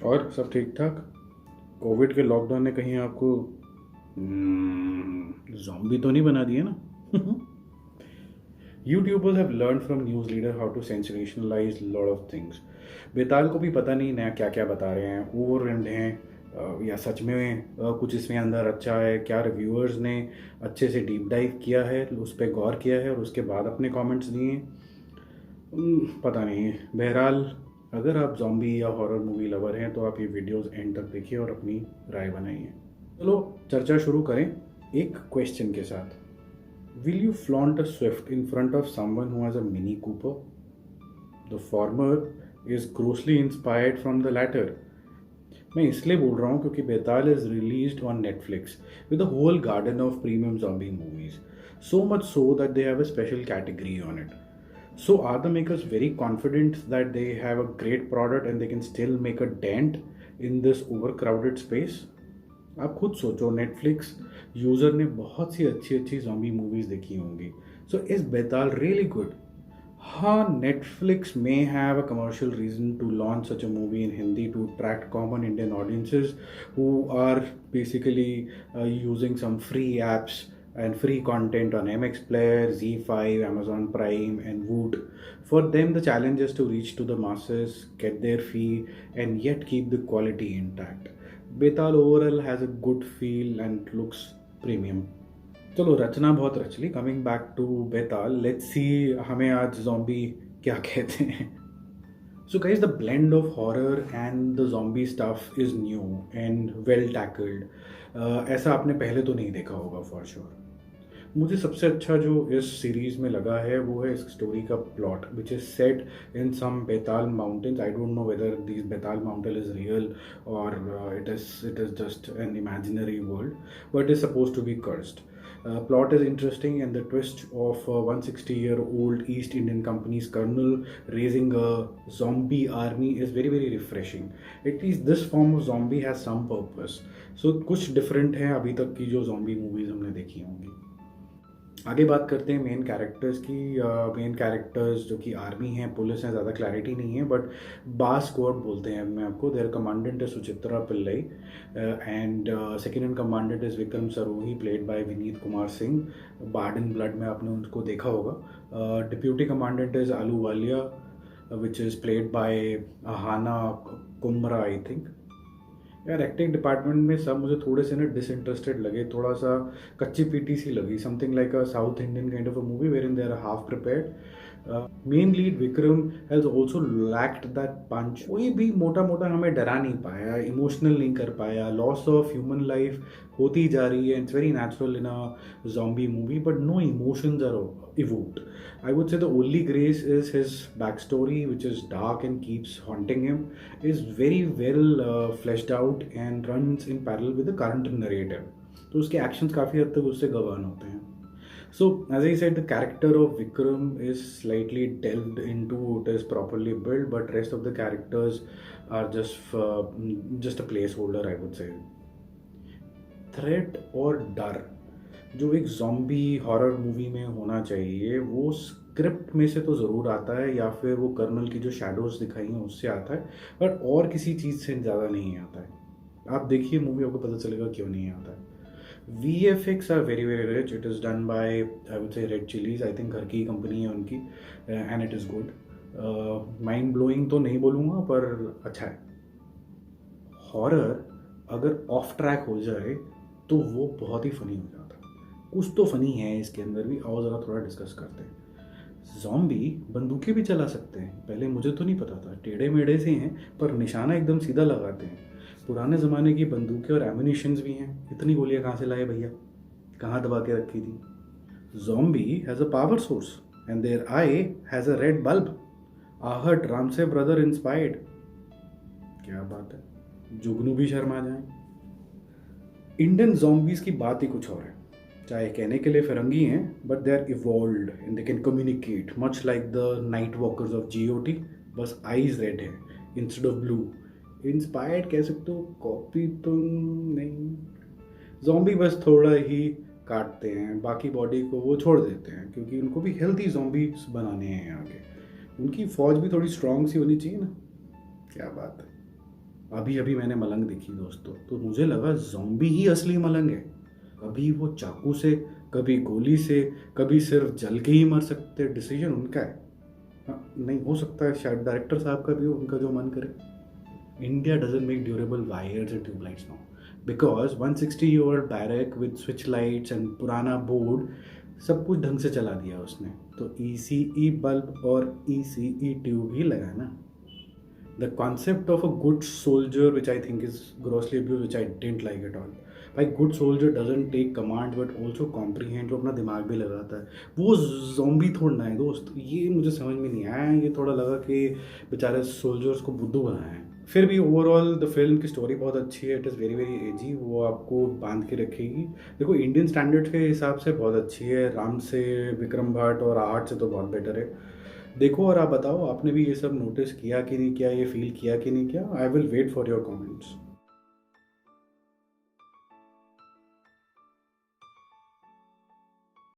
और सब ठीक ठाक। कोविड के लॉकडाउन ने कहीं आपको जॉम्बी तो नहीं बना दिया ना? YouTubers have learn from news leader how to sensationalise lot of things. Betaal को भी पता नहीं नया क्या क्या बता रहे हैं, ओवर एंड हैं या सच में कुछ इसमें अंदर अच्छा है। क्या रिव्यूअर्स ने अच्छे से डीप डाइव किया है, उस पर गौर किया है और उसके बाद अपने कमेंट्स दिए, पता नहीं। बहरहाल अगर आप जॉम्बी या हॉरर मूवी लवर हैं तो आप ये वीडियोस एंड तक देखिए और अपनी राय बनाइए। चलो चर्चा शुरू करें एक क्वेश्चन के साथ। Will you flaunt a Swift in front of someone who has a Mini Cooper? The former is grossly inspired from the latter. मैं इसलिए बोल रहा हूँ क्योंकि Betaal is released on Netflix with a whole garden of premium zombie movies, so much so that they have a special category on it. So are the makers very confident that they have a great product and they can still make a dent in this overcrowded space? आप खुद सोचो, Netflix user ने बहुत सी अच्छी अच्छी zombie movies देखी होंगी. So is Betaal really good? हाँ, Netflix may have a commercial reason to launch such a movie in Hindi to attract common Indian audiences who are basically using some free apps and free content on MX Player, Z5, Amazon Prime, and Woot. For them, the challenge is to reach to the masses, get their fee, and yet keep the quality intact. Betal overall has a good feel and looks premium. चलो रचना बहुत रच ली. Coming back to Betaal, let's see हमें आज zombie क्या कहते हैं. So guys, the blend of horror and the zombie stuff is new and well tackled. ऐसा आपने पहले तो नहीं देखा होगा फॉर श्योर. मुझे सबसे अच्छा जो इस सीरीज़ में लगा है वो है इस स्टोरी का plot, which is set in some Betaal mountains. I don't know whether this Betaal mountain is real or it is just an imaginary world, but is suppose to be cursed. Plot is interesting and the twist of a 160-year-old East Indian Company's colonel raising a zombie army is very very refreshing. At least this form of zombie has some purpose. So कुछ different है अभी तक की जो zombie movies हमने देखी होंगी. आगे बात करते हैं मेन कैरेक्टर्स की. मेन कैरेक्टर्स जो कि आर्मी हैं, पुलिस हैं, ज़्यादा क्लैरिटी नहीं है, बट बास स्क्वाड बोलते हैं मैं आपको. देयर कमांडेंट है Suchitra Pillai and second in commandant is Vikram Sirohi played by Vineet Kumar Singh. Bard in blood में आपने उनको देखा होगा. Deputy commandant is Ahluwalia which is played by Aahana Kumra I think. यार एक्टिंग डिपार्टमेंट में सब मुझे थोड़े से ना डिसइंटरेस्टेड लगे, थोड़ा सा कच्ची पीटी सी लगी. Something like a South Indian kind of a movie where in they are half prepared. Main lead Vikram has also lacked that punch. कोई भी मोटा मोटा हमें डरा नहीं पाया, इमोशनल नहीं कर पाया. लॉस ऑफ ह्यूमन लाइफ होती जा रही है, it's very natural in a zombie movie, but no emotions are evoked. I would say the only grace is his backstory, which is dark and keeps haunting him, is very well fleshed out and runs in parallel with the current narrative. तो उसके actions काफ़ी हद तक उससे गवान होते हैं. So as I said, the character of Vikram is slightly delved into, it is properly built, but rest of the characters are just a placeholder, I would say. Threat और डर जो एक ज़ॉम्बी हॉरर मूवी में होना चाहिए वो script में से तो ज़रूर आता है, या फिर वो कर्नल की जो शैडोज़ दिखाई हैं उससे आता है, बट और किसी चीज़ से ज़्यादा नहीं आता है. आप देखिए मूवी, आपको पता चलेगा क्यों नहीं आता है. VFX are very very rich. It is done by I would say Red Chillies. I think घर की कंपनी है उनकी, and it is good. Mind blowing तो नहीं बोलूँगा पर अच्छा है. हॉरर अगर ऑफ ट्रैक हो जाए तो वो बहुत ही फ़नी हो जाता है. कुछ तो फ़नी है इसके अंदर भी, आओ ज़रा थोड़ा डिस्कस करते हैं. ज़ॉम्बी बंदूकें भी चला सकते हैं, पहले मुझे तो नहीं पता था. टेढ़े मेढ़े से हैं पर निशाना एकदम सीधा लगाते हैं. पुराने ज़माने की बंदूकें और एम्यूनिशंस भी हैं. इतनी गोलियां कहाँ से लाए भैया, कहाँ दबा के रखी थी. Zombie has a power source and their eye has a red bulb. आहट रामसे ब्रदर इंस्पायर्ड. क्या बात है, जुगनू भी शर्मा जाए. इंडियन ज़ॉम्बीज़ की बात ही कुछ और है. चाहे कहने के लिए फिरंगी हैं, but they are evolved and they can communicate much like the night walkers of GOT. बस आईज रेड है इंस्टेड ऑफ ब्लू. इंस्पायर्ड कह सकते हो, कॉपी तो नहीं. जॉम्बी बस थोड़ा ही काटते हैं, बाकी बॉडी को वो छोड़ देते हैं क्योंकि उनको भी हेल्थी जॉम्बीज बनाने हैं आगे. उनकी फौज भी थोड़ी स्ट्रांग सी होनी चाहिए ना. क्या बात है. अभी अभी मैंने मलंग देखी दोस्तों, तो मुझे लगा ज़ॉम्बी ही असली मलंग है। कभी वो चाकू से, कभी गोली से, कभी सिर्फ जल के ही मर सकते हैं, डिसीजन उनका है। हाँ, नहीं हो सकता है शायद डायरेक्टर साहब का भी हो, उनका जो मन करे। India doesn't make durable wires and tube lights now because 160-year-old barrack with switch lights and पुराना बोर्ड सब कुछ ढंग से चला दिया उसने, तो ECE बल्ब और ECE ट्यूब ही लगाना। The concept of a good soldier, which I think is grossly abused, which I didn't like at all. भाई good soldier doesn't take command but also comprehend, जो अपना दिमाग भी लगाता है। वो जोम्बी थोड़ना है दोस्त, ये मुझे समझ में नहीं आया। ये थोड़ा लगा कि बेचारे सोल्जर्स को बुद्धू बनाए हैं। फिर भी ओवरऑल द फिल्म की स्टोरी बहुत अच्छी है। इट इज़ वेरी वेरी एजी, वो आपको बांध के रखेगी। देखो इंडियन स्टैंडर्ड के हिसाब से बहुत अच्छी है, राम से, विक्रम भट्ट और आहट से तो बहुत बेटर है। देखो और आप बताओ, आपने भी ये सब नोटिस किया कि नहीं किया, ये फील किया कि नहीं किया। I will wait for your comments.